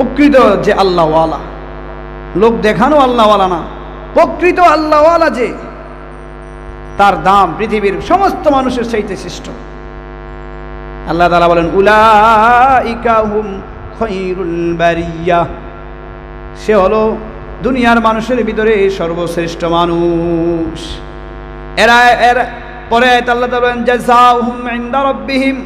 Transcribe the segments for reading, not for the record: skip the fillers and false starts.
প্রকৃত যে আল্লাহওয়ালা, লোক দেখানো আল্লাহওয়ালা না, প্রকৃত আল্লাহওয়ালা যে, তার দাম পৃথিবীর সমস্ত মানুষের চাইতে শ্রেষ্ঠ। আল্লাহ তাআলা বলেন উলাইকা হুম খায়রুল বারিয়া, সে হলো দুনিয়ার মানুষের ভিতরে সর্বশ্রেষ্ঠ মানুষ। এর পরে আল্লাহ তাআলা বলেন জাযাউহুম ইনদা রাব্বিহিম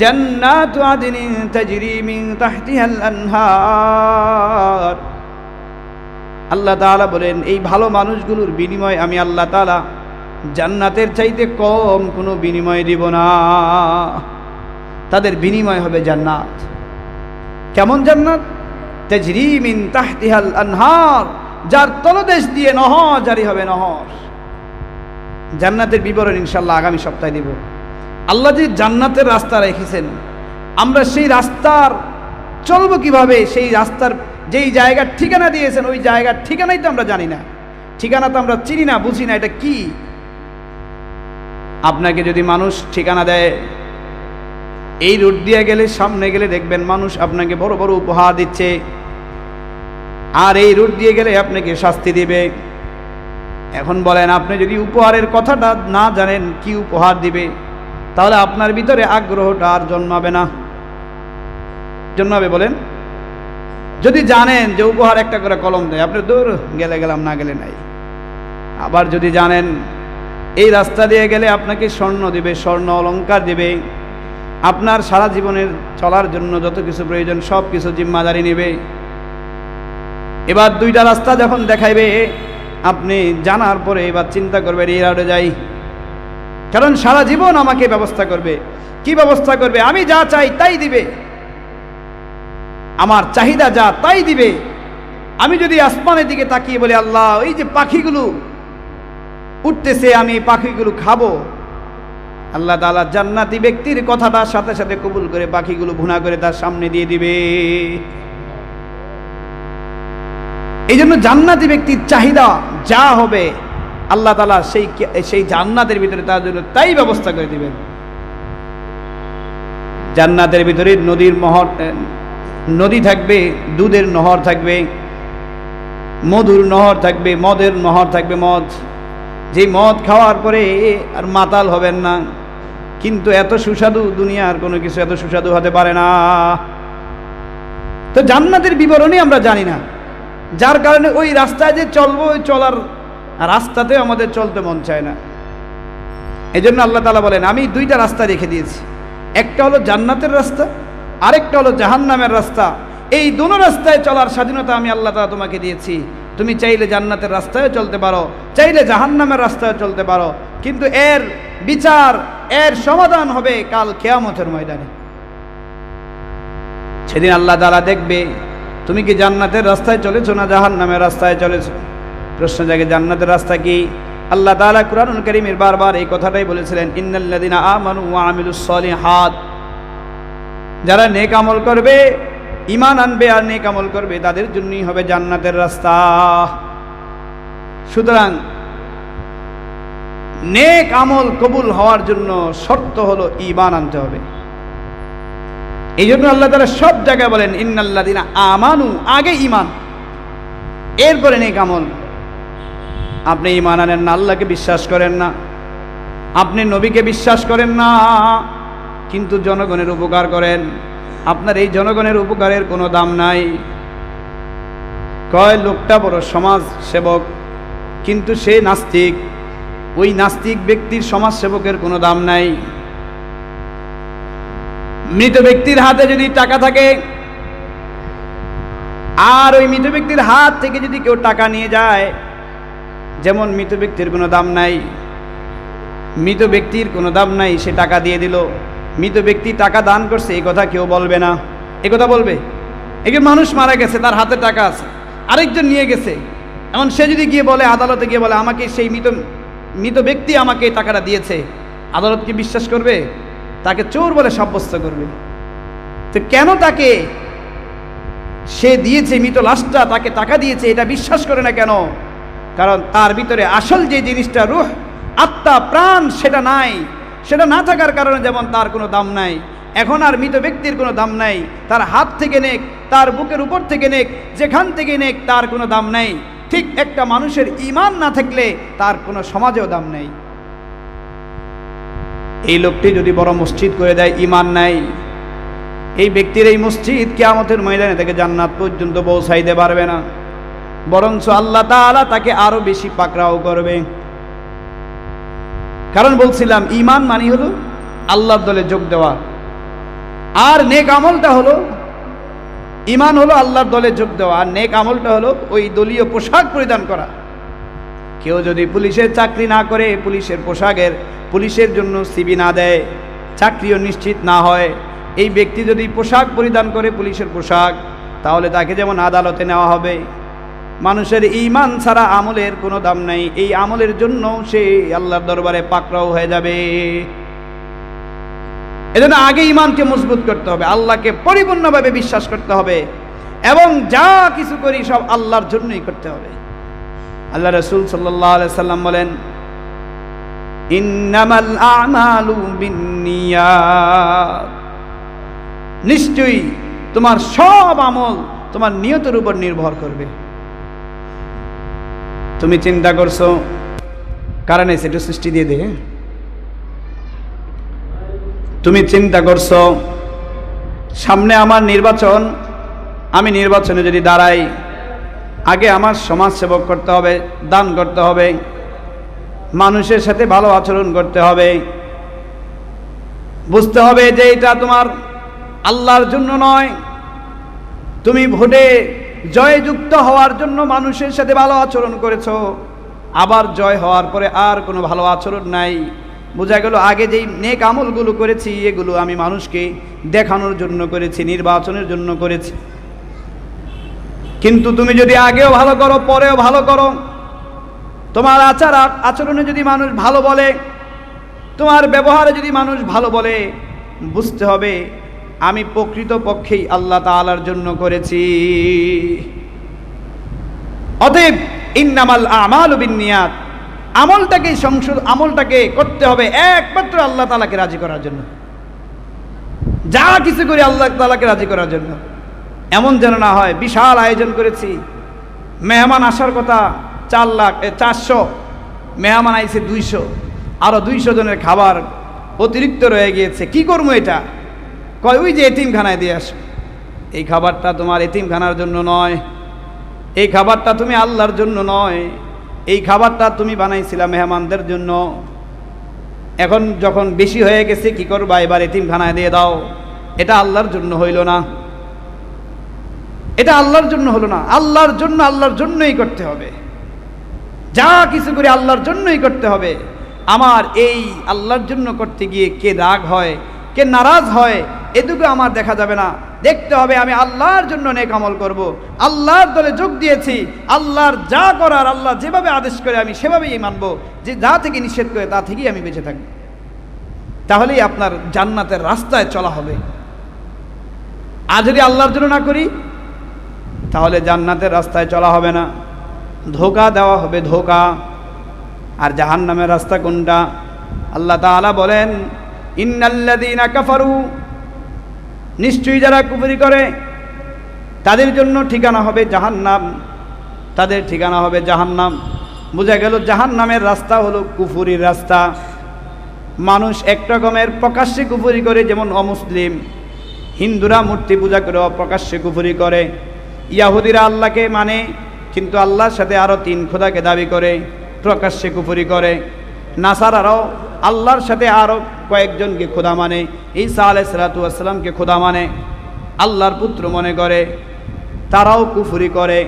জান্নাতু আদনিন তাজরি মিন তাহতিহাল আনহার। আল্লাহ তাআলা বলেন এই ভালো মানুষগুলোর বিনিময় আমি আল্লাহ তাআলা জান্নাতের চাইতে কম কোনো বিনিময় দিব না। তাদের বিনিময় হবে জান্নাত। কেমন জান্নাত? তাজরি মিন তাহতিহাল আনহার, যার তলদেশ দিয়ে নহর জারি হবে, নহর। জান্নাতের বিবরণ ইনশাআল্লাহ আগামী সপ্তাহে দিব। আল্লাহ যে জান্নাতের রাস্তা রেখেছেন, আমরা সেই রাস্তার চলবো কিভাবে? সেই রাস্তার যেই জায়গার ঠিকানা দিয়েছেন, ওই জায়গার ঠিকানাই তো আমরা জানি না, ঠিকানা তো আমরা চিনি না, বুঝি না এটা কি। আপনাকে যদি মানুষ ঠিকানা দেয়, এই রুট দিয়ে গেলে, সামনে গেলে দেখবেন মানুষ আপনাকে বড় বড় উপহার দিচ্ছে, আর এই রুট দিয়ে গেলে আপনাকে শাস্তি দিবে। এখন বলেন, আপনি যদি উপহারের কথাটা না জানেন কি উপহার দিবে, তাহলে আপনার ভিতরে আগ্রহটা আর জন্মাবে না। জন্মাবে বলেন? যদি জানেন যে উপহার একটা করে কলম দেয়, আপনি দূর গেলে গেলাম, না গেলে নাই। আবার যদি জানেন এই রাস্তা দিয়ে গেলে আপনাকে স্বর্ণ দিবে, স্বর্ণ অলংকার দিবে, আপনার সারা জীবনের চলার জন্য যত কিছু প্রয়োজন সব কিছু জিম্মাদারি নেবে। এবার দুইটা রাস্তা যখন দেখাইবে, আপনি জানার পরে এবার চিন্তা করবেন এই রাউডে যাই, কারণ সারা জীবন আমাকে ব্যবস্থা করবে। কি ব্যবস্থা করবে? আমি যা চাই তাই দিবে, আমার চাহিদা যা তাই দিবে। আমি যদি আসমানের দিকে তাকিয়ে বলি আল্লাহ ওই যে পাখিগুলো উঠতেছে, আমি পাখিগুলো খাবো, আল্লাহ তাআলা জান্নাতি ব্যক্তির কথাটার সাথে সাথে কবুল করে পাখিগুলো ভুনা করে তার সামনে দিয়ে দিবে। এই জন্য জান্নাতি ব্যক্তির চাহিদা যা হবে আল্লাহ তাআলা সেই জান্নাতের ভিতরে তার জন্য তাই ব্যবস্থা করে দিবেন। জান্নাতের ভিতরে নদী থাকবে, দুধের নহর থাকবে, মধুর নহর থাকবে, মদের নহর থাকবে, মদ। যে মদ খাওয়ার পরে আর মাতাল হবেন না, কিন্তু এত সুস্বাদু দুনিয়ার কোনো কিছু এত সুস্বাদু হতে পারে না। তো জান্নাতের বিবরণী আমরা জানি না, যার কারণে ওই রাস্তায় যে চলবো, ওই চলার রাস্তাতে আমাদের চলতে মন চায় না। এই জন্য আল্লাহ তাআলা বলেন আমি দুইটা রাস্তা রেখে দিয়েছি, একটা হলো জান্নাতের রাস্তা, আরেকটা হলো জাহান্নামের রাস্তা। এই দুটো রাস্তায় চলার স্বাধীনতা আমি আল্লাহ তাআলা তোমাকে দিয়েছি। তুমি চাইলে জান্নাতের রাস্তায় চলতে পারো, চাইলে জাহান্নামের রাস্তায় চলতে পারো, কিন্তু এর বিচার, এর সমাধান হবে কাল কিয়ামতের ময়দানে। সেদিন আল্লাহ তাআলা দেখবে তুমি কি জান্নাতের রাস্তায় চলেছো না জাহান্নামের রাস্তায় চলেছো। প্রশ্ন জাগে জান্নাতের রাস্তা কি? আল্লাহ তাআলা কুরআনুল কারীমের বারবার এই কথাটাই বলেছিলেন, ইন্নাল্লাযীনা আমানু ওয়া আমিলুস সলিহাত, যারা নেক আমল করবে, ঈমান আনবে আর নেক আমল করবে, তাদের জন্যই হবে জান্নাতের রাস্তা। সুতরাং নেক আমল কবুল হওয়ার জন্য শর্ত হলো ঈমান আনতে হবে। এই জন্য আল্লাহ তাআলা সব জায়গায় বলেন ইন্নাল্লাযীনা আমানু, আগে ঈমান, এরপরে নেক আমল। আপনি ঈমান আনেন না, আল্লাহকে বিশ্বাস করেন না, আপনি নবীকে বিশ্বাস করেন না, কিন্তু জনগণের উপকার করেন, আপনার এই জনগণের উপকারের কোনো দাম নাই। কয় লোকটা বড় সমাজ সেবক, কিন্তু সে নাস্তিক, ওই নাস্তিক ব্যক্তির সমাজ সেবকের কোনো দাম নাই। মৃত ব্যক্তির হাতে যদি টাকা থাকে আর ওই মৃত ব্যক্তির হাত থেকে যদি কেউ টাকা নিয়ে যায়, যেমন মৃত ব্যক্তির কোনো দাম নাই, মৃত ব্যক্তির কোনো দাম নাই, সে টাকা দিয়ে দিল, মৃত ব্যক্তি টাকা দান করছে এই কথা কেউ বলবে না। এই কথা বলবে? একজন মানুষ মারা গেছে, তার হাতে টাকা আছে, আরেকজন নিয়ে গেছে, এমন সে যদি গিয়ে বলে, আদালতে গিয়ে বলে আমাকে সেই মৃত ব্যক্তি আমাকে এই টাকাটা দিয়েছে, আদালত কি বিশ্বাস করবে? তাকে চোর বলে সাব্যস্ত করবে। তো কেন তাকে সে দিয়েছে, মৃত লাশটা তাকে টাকা দিয়েছে, এটা বিশ্বাস করে না কেন? কারণ তার ভিতরে আসল যে জিনিসটা, রূহ, আত্মা, প্রাণ, সেটা নাই। সেটা না থাকার কারণে যেমন তার কোনো দাম নাই, এখন আর মৃত ব্যক্তির কোনো দাম নাই। তার হাত থেকে নেক, তার বুকের উপর থেকে নেক, যেখান থেকে নেক, তার কোনো দাম নাই। ঠিক একটা মানুষের ঈমান না থাকলে তার কোনো সমাজেও দাম নেই। এই লোকটি যদি বড় মসজিদ করে দেয়, ঈমান নাই, এই ব্যক্তির এই মসজিদ কিয়ামতের ময়দানে থেকে জান্নাত পর্যন্ত পৌঁছাইতে পারবে না, বরঞ্চ আল্লাহ তাআলা তাকে আরো বেশি পাকড়াও করবে। কারণ বলছিলাম, ঈমান মানে হলো আল্লাহর দলে যোগ দেওয়া, আর নেক আমলটা হলো, ঈমান হলো আল্লাহর দলে যোগ দেওয়া, আর নেক আমলটা হলো ওই দলীয় পোশাক পরিধান করা। কেউ যদি পুলিশের চাকরি না করে, পুলিশের জন্য সিবি না দেয়, চাকরিও নিশ্চিত না হয়, এই ব্যক্তি যদি পোশাক পরিধান করে পুলিশের পোশাক, তাহলে তাকে যেমন আদালতে নেওয়া হবে। মানুষের ঈমান ছাড়া আমলের কোনো দাম নাই। এই আমলের জন্য সে আল্লাহর দরবারে পাকড়াও হয়ে যাবে। এজন্য আগে ঈমানকে মজবুত করতে হবে, আল্লাহকে পরিপূর্ণভাবে বিশ্বাস করতে হবে, এবং যা কিছু করি সব আল্লাহর জন্যই করতে হবে। আল্লাহ রাসূল সাল্লাল্লাহু আলাইহি সাল্লাম বলেন, ইন্নামাল আমালু বিন্নিয়াত, নিশ্চয়ই তোমার সব আমল তোমার নিয়তের উপর নির্ভর করবে। তুমি চিন্তা করছো কারণে সেটা সৃষ্টি দিয়ে দে, তুমি চিন্তা করছো সামনে আমার নির্বাচন, আমি নির্বাচনে যদি দাঁড়াই, আগে আমার সমাজ সেবক করতে হবে, দান করতে হবে, মানুষের সাথে ভালো আচরণ করতে হবে। বুঝতে হবে যে এটা তোমার আল্লাহর জন্য নয়, তুমি ভোটে জয়যুক্ত হওয়ার জন্য মানুষের সাথে ভালো আচরণ করেছো, আবার জয় হওয়ার পরে আর কোনো ভালো আচরণ নাই। বোঝা গেল আগে যেই নেক আমলগুলো করেছি এগুলো আমি মানুষকে দেখানোর জন্য করেছি, নির্বাচনের জন্য করেছি। কিন্তু তুমি যদি আগেও ভালো করো, পরেও ভালো করো, তোমার আচরণে যদি মানুষ ভালো বলে, তোমার ব্যবহারে যদি মানুষ ভালো বলে, বুঝতে হবে আমি প্রকৃতপক্ষেই আল্লাহ তাআলার জন্য করেছি। অতএব ইন্নামাল আমালু বিন্নিয়াত, আমলটাকে করতে হবে একমাত্র আল্লাহ তাআলাকে রাজি করার জন্য। যা কিছু করি আল্লাহ তাআলাকে রাজি করার জন্য। এমন যেন না হয় বিশাল আয়োজন করেছি, মেহমান আসার কথা 400, মেহমান আইছে 200, আরো 200 জনের খাবার অতিরিক্ত রয়ে গিয়েছে, কি করবো এটা? কয় ওই যে এতিমখানায় দিয়ে আসো। এই খাবারটা তোমার এতিমখানার জন্য নয়, এই খাবারটা তুমি আল্লাহর জন্য নয়, এই খাবারটা তুমি বানাইছিলা মেহমানদের জন্য। এখন যখন বেশি হয়ে গেছে কি করবা? এবার এতিমখানায় দিয়ে দাও। এটা আল্লাহর জন্য হইল না, এটা আল্লাহর জন্য হলো না। আল্লাহর জন্যই করতে হবে, যা কিছু করে আল্লাহর জন্যই করতে হবে। আমার এই আল্লাহর জন্য করতে গিয়ে কে রাগ হয়, কে নারাজ হয়, এটুকু আমার দেখা যাবে না। দেখতে হবে আমি আল্লাহর জন্য নেক আমল করব, আল্লাহর দলে যোগ দিয়েছি, আল্লাহর যা করার আল্লাহ যেভাবে আদেশ করে আমি সেভাবেই মানব, যে যা থেকে নিষেধ করে তা থেকেই আমি বেঁচে থাকব। তাহলেই আপনার জান্নাতের রাস্তায় চলা হবে। আর যদি আল্লাহর জন্য না করি, তাহলে জান্নাতের রাস্তায় চলা হবে না, ধোঁকা দেওয়া হবে, ধোঁকা। আর জাহান্নামের রাস্তা কোনটা? আল্লাহ তাআলা বলেন, ইন্নাল্লাযীনা কাফারু, নিশ্চয়ই যারা কুফরি করে তাদের জন্য ঠিকানা হবে জাহান্নাম, তাদের ঠিকানা হবে জাহান্নাম। বোঝা গেল জাহান্নামের রাস্তা হলো কুফরির রাস্তা। মানুষ এক রকমের প্রকাশ্যে কুফরি করে, যেমন অমুসলিম। হিন্দুরা মূর্তি পূজা করে প্রকাশ্যে কুফরি করে, ইয়াহুদিরা আল্লাহকে মানে কিন্তু আল্লাহর সাথে আরও 3 খোদাকে দাবি করে, প্রকাশ্যে কুফরি করে। নাসারারাও আল্লাহর সাথে আরও কয়েকজনকে খোদা মানে, ঈসা আলাইহিস সালাতু ওয়াস সালামকে খোদা মানে, আল্লাহর পুত্র মনে করে, তারাও কুফরি করে।